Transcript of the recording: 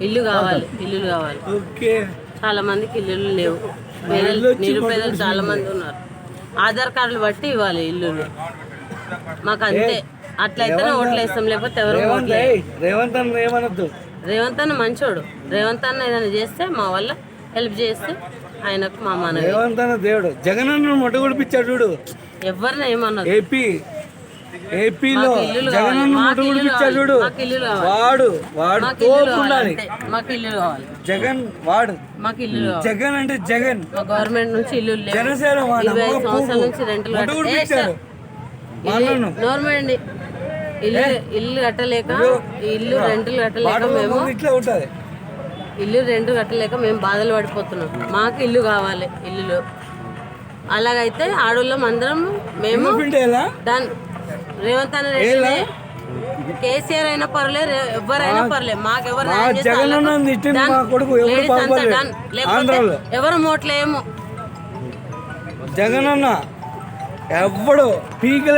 ఇల్లు కావాలి, ఇల్లులు కావాలి. చాలా మందికి ఇల్లులు లేవు, నిరుపేదలు చాలా మంది ఉన్నారు. ఆధార్ కార్డులు బట్టి ఇవ్వాలి ఇల్లులు మాకు, అంతే. అట్లయితేనే ఓట్లు వేస్తాం, లేకపోతే ఎవరు రేవంత్ అన్న మంచోడు. రేవంత్ అన్న ఏదైనా చేస్తే మా వల్ల హెల్ప్ చేస్తే ఆయనకు మా మనవి. రేవంత్ అన్న దేవుడు. జగన్ అన్న మొట్ట గుడిపించాడు చూడు, ఎవరిని ఏమన్నది. ఏపీలో జగన్ అన్న మొట్ట గుడిపించాడు చూడు, వాడు మాకు ఇల్లు కావాలి. జగన్ వాడు మాకు ఇల్లు జగన్ అంటే జగన్ గవర్నమెంట్ నుంచి ఇల్లు జనసేన 25 సంవత్సరాల నుంచి రెంట్లు గవర్నమెంట్ ఇల్లు కట్టలేక, ఇల్లు రెంట్లు కట్టలేక మేము రెంట్ కట్టలేక మేము బాధలు పడిపోతున్నాం. మాకు ఇల్లు కావాలి, ఇల్లులు. అలాగైతే ఆడోళ్ళం అందరం మేము రేవంత్ అన్న రెడ్డి, కేసీఆర్ అయినా పర్లేదు, ఎవరైనా పర్లేదు, మాకు ఎవరు లేకపోతే ఎవరు మోట్లేము. జగన్ అన్న ఎవడు పీకలే.